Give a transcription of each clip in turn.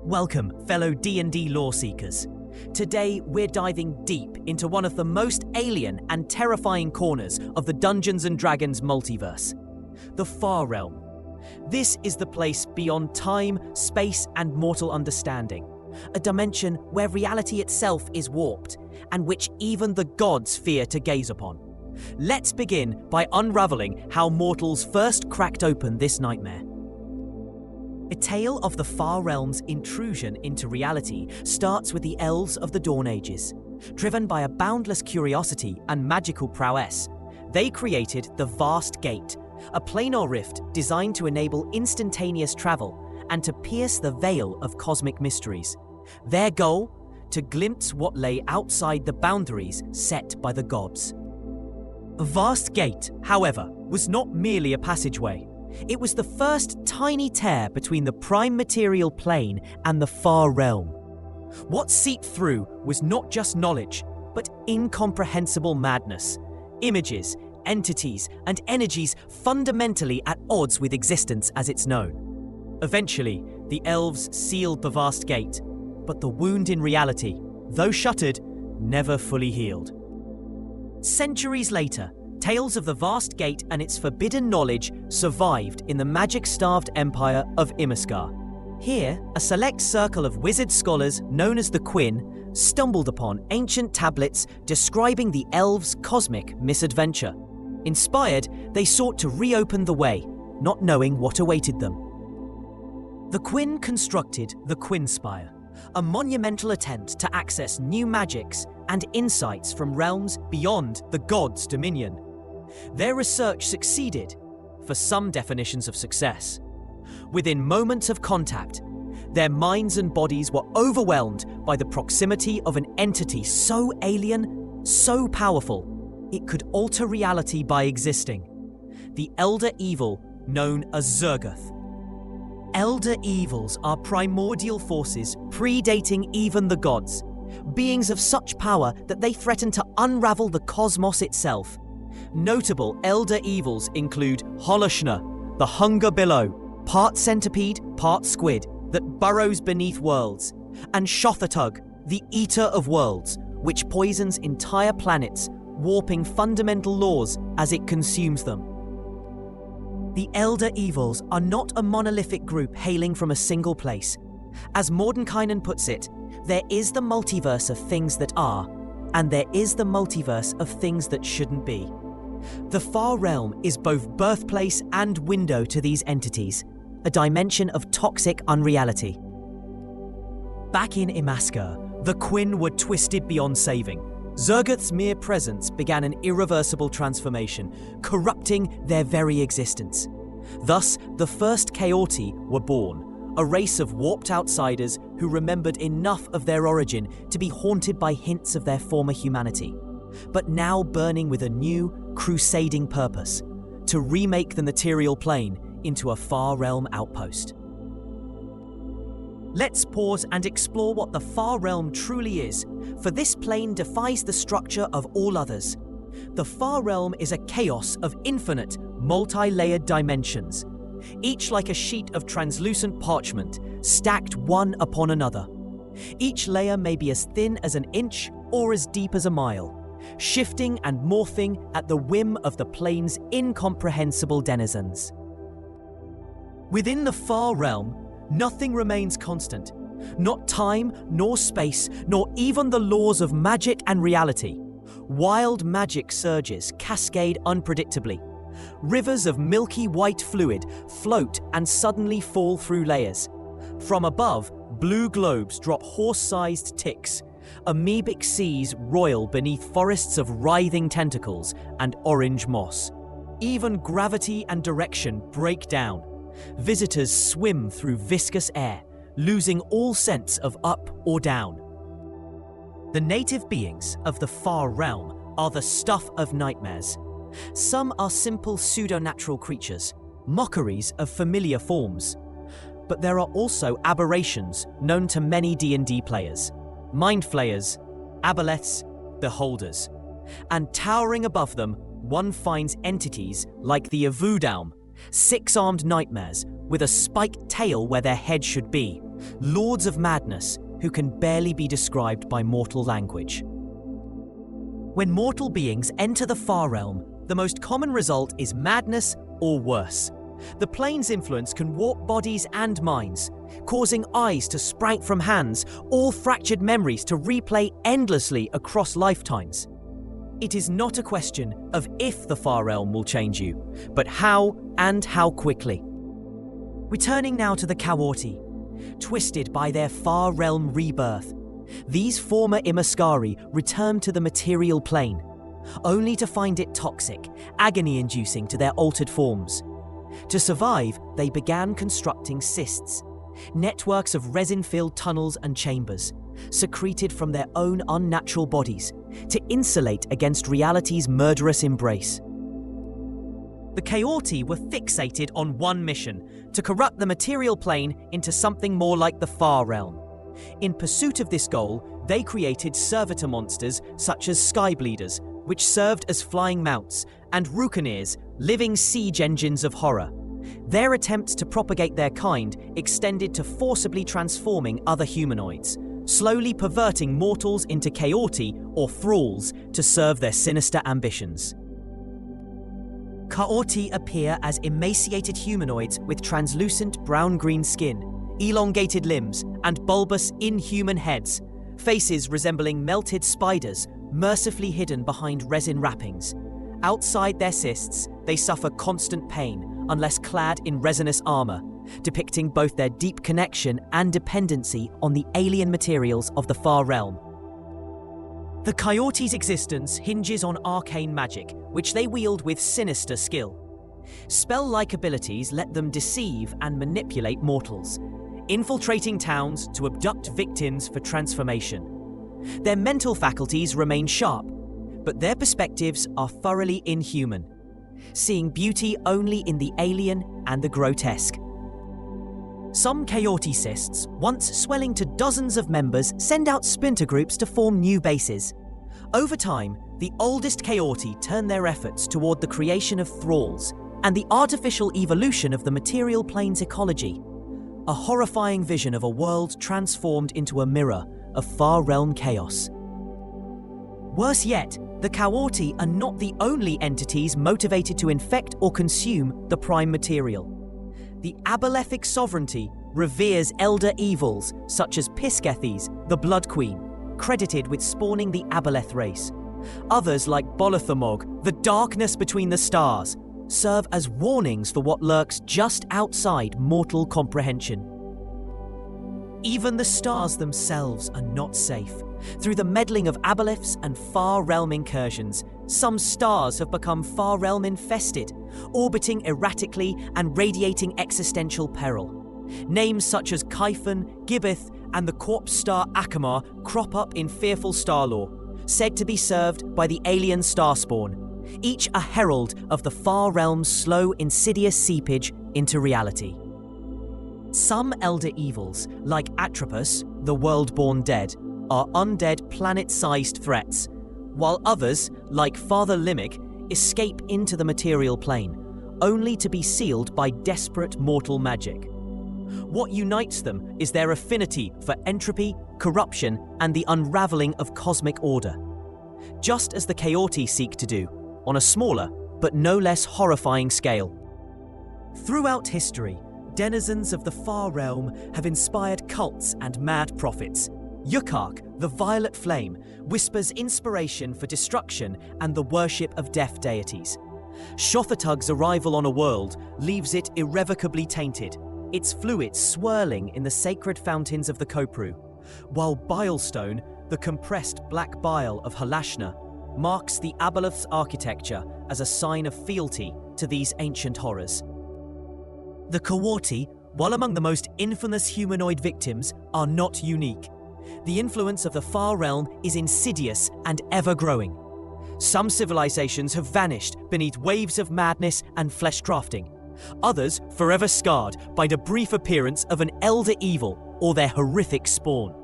Welcome, fellow D&D lore seekers. Today, we're diving deep into one of the most alien and terrifying corners of the Dungeons & Dragons multiverse, the Far Realm. This is the place beyond time, space, and mortal understanding, a dimension where reality itself is warped, and which even the gods fear to gaze upon. Let's begin by unraveling how mortals first cracked open this nightmare. A tale of the Far Realm's intrusion into reality starts with the elves of the Dawn Ages. Driven by a boundless curiosity and magical prowess, they created the Vast Gate, a planar rift designed to enable instantaneous travel and to pierce the veil of cosmic mysteries. Their goal? To glimpse what lay outside the boundaries set by the gods. The Vast Gate, however, was not merely a passageway. It was the first tiny tear between the prime material plane and the Far Realm. What seeped through was not just knowledge, but incomprehensible madness. Images, entities, and energies fundamentally at odds with existence as it's known. Eventually, the elves sealed the Vast Gate, but the wound in reality, though shuttered, never fully healed. Centuries later, tales of the Vast Gate and its forbidden knowledge survived in the magic-starved empire of Imiskar. Here, a select circle of wizard scholars known as the Quinn stumbled upon ancient tablets describing the elves' cosmic misadventure. Inspired, they sought to reopen the way, not knowing what awaited them. The Quinn constructed the Quinn Spire, a monumental attempt to access new magics and insights from realms beyond the gods' dominion. Their research succeeded, for some definitions of success. Within moments of contact, their minds and bodies were overwhelmed by the proximity of an entity so alien, so powerful, it could alter reality by existing. The Elder Evil, known as Zergoth. Elder Evils are primordial forces predating even the gods, beings of such power that they threaten to unravel the cosmos itself. Notable Elder Evils include Holoshna, the Hunger Below, part centipede, part squid, that burrows beneath worlds, and Shothatug, the Eater of Worlds, which poisons entire planets, warping fundamental laws as it consumes them. The Elder Evils are not a monolithic group hailing from a single place. As Mordenkainen puts it, there is the multiverse of things that are, and there is the multiverse of things that shouldn't be. The Far Realm is both birthplace and window to these entities, a dimension of toxic unreality. Back in Imiskar, the Quinn were twisted beyond saving. Zergoth's mere presence began an irreversible transformation, corrupting their very existence. Thus, the first Kaorti were born, a race of warped outsiders who remembered enough of their origin to be haunted by hints of their former humanity, but now burning with a new, crusading purpose: to remake the material plane into a Far Realm outpost. Let's pause and explore what the Far Realm truly is, for this plane defies the structure of all others. The Far Realm is a chaos of infinite, multi-layered dimensions, each like a sheet of translucent parchment, stacked one upon another. Each layer may be as thin as an inch or as deep as a mile, shifting and morphing at the whim of the plane's incomprehensible denizens. Within the Far Realm, nothing remains constant. Not time, nor space, nor even the laws of magic and reality. Wild magic surges cascade unpredictably. Rivers of milky white fluid float and suddenly fall through layers. From above, blue globes drop horse-sized ticks. Amoebic seas roil beneath forests of writhing tentacles and orange moss. Even gravity and direction break down. Visitors swim through viscous air, losing all sense of up or down. The native beings of the Far Realm are the stuff of nightmares. Some are simple pseudo-natural creatures, mockeries of familiar forms. But there are also aberrations known to many D&D players. Mind flayers, aboleths, beholders. And towering above them, one finds entities like the Avudaum, six-armed nightmares with a spiked tail where their head should be, lords of madness who can barely be described by mortal language. When mortal beings enter the far realm, the most common result is madness or worse. The plane's influence can warp bodies and minds, causing eyes to sprout from hands, or fractured memories to replay endlessly across lifetimes. It is not a question of if the far realm will change you, but how and how quickly. Returning now to the Kaorti, twisted by their far realm rebirth, these former Imaskari return to the material plane, only to find it toxic, agony-inducing to their altered forms. To survive, they began constructing cysts, networks of resin-filled tunnels and chambers, secreted from their own unnatural bodies, to insulate against reality's murderous embrace. The Kaorti were fixated on one mission: to corrupt the material plane into something more like the far realm. In pursuit of this goal, they created servitor monsters such as Skybleeders, which served as flying mounts, and Rukaneers, living siege engines of horror. Their attempts to propagate their kind extended to forcibly transforming other humanoids, slowly perverting mortals into Kaorti or thralls to serve their sinister ambitions. Kaorti appear as emaciated humanoids with translucent brown-green skin, elongated limbs, and bulbous, inhuman heads, faces resembling melted spiders, mercifully hidden behind resin wrappings. Outside their cysts, they suffer constant pain unless clad in resinous armor, depicting both their deep connection and dependency on the alien materials of the far realm. The Kaorti's existence hinges on arcane magic, which they wield with sinister skill. Spell-like abilities let them deceive and manipulate mortals, infiltrating towns to abduct victims for transformation. Their mental faculties remain sharp, but their perspectives are thoroughly inhuman, seeing beauty only in the alien and the grotesque. Some Kaorti cysts, once swelling to dozens of members, send out splinter groups to form new bases. Over time, the oldest Kaorti turn their efforts toward the creation of thralls and the artificial evolution of the material plane's ecology, a horrifying vision of a world transformed into a mirror of far realm chaos. Worse yet, the Kaorti are not the only entities motivated to infect or consume the prime material. The abolithic sovereignty reveres elder evils such as Piskethes, the Blood Queen, credited with spawning the Aboleth race. Others like Bolothamog, the darkness between the stars, serve as warnings for what lurks just outside mortal comprehension. Even the stars themselves are not safe. Through the meddling of aboleths and far realm incursions, some stars have become far realm infested, orbiting erratically and radiating existential peril. Names such as Kyphon, Gibbeth, and the corpse star Akamar crop up in fearful star lore, said to be served by the alien starspawn, each a herald of the far realm's slow, insidious seepage into reality. Some elder evils, like Atropos, the world-born dead, are undead planet-sized threats, while others, like Father Limmic, escape into the material plane, only to be sealed by desperate mortal magic. What unites them is their affinity for entropy, corruption, and the unraveling of cosmic order, just as the Kaorti seek to do, on a smaller but no less horrifying scale. Throughout history, denizens of the far realm have inspired cults and mad prophets. Yukak, the violet flame, whispers inspiration for destruction and the worship of deaf deities. Shothatug's arrival on a world leaves it irrevocably tainted, its fluids swirling in the sacred fountains of the Kopru, while Bilestone, the compressed black bile of Halashna, marks the Aboleth's architecture as a sign of fealty to these ancient horrors. The Kaorti, while among the most infamous humanoid victims, are not unique. The influence of the far realm is insidious and ever-growing. Some civilizations have vanished beneath waves of madness and flesh crafting. Others forever scarred by the brief appearance of an elder evil or their horrific spawn.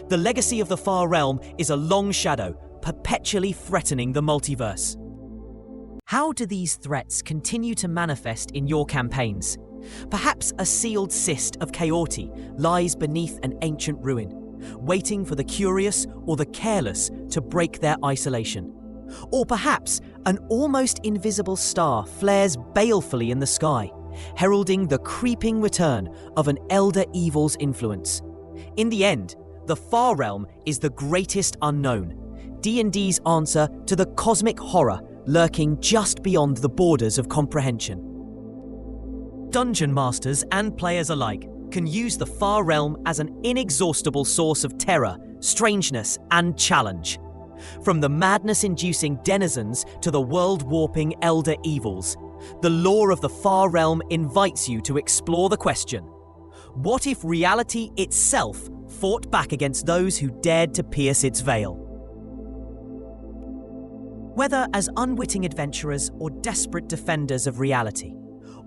The legacy of the far realm is a long shadow, perpetually threatening the multiverse. How do these threats continue to manifest in your campaigns? Perhaps a sealed cyst of Kaorti lies beneath an ancient ruin, waiting for the curious or the careless to break their isolation. Or perhaps an almost invisible star flares balefully in the sky, heralding the creeping return of an elder evil's influence. In the end, the Far Realm is the greatest unknown, D&D's answer to the cosmic horror lurking just beyond the borders of comprehension. Dungeon masters and players alike can use the Far Realm as an inexhaustible source of terror, strangeness, and challenge. From the madness-inducing denizens to the world-warping elder evils, the lore of the Far Realm invites you to explore the question: what if reality itself fought back against those who dared to pierce its veil? Whether as unwitting adventurers or desperate defenders of reality,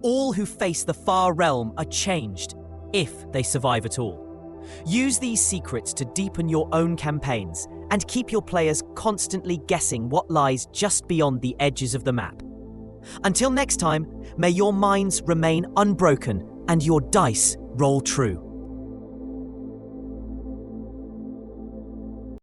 all who face the Far Realm are changed, if they survive at all. Use these secrets to deepen your own campaigns and keep your players constantly guessing what lies just beyond the edges of the map. Until next time, may your minds remain unbroken and your dice roll true.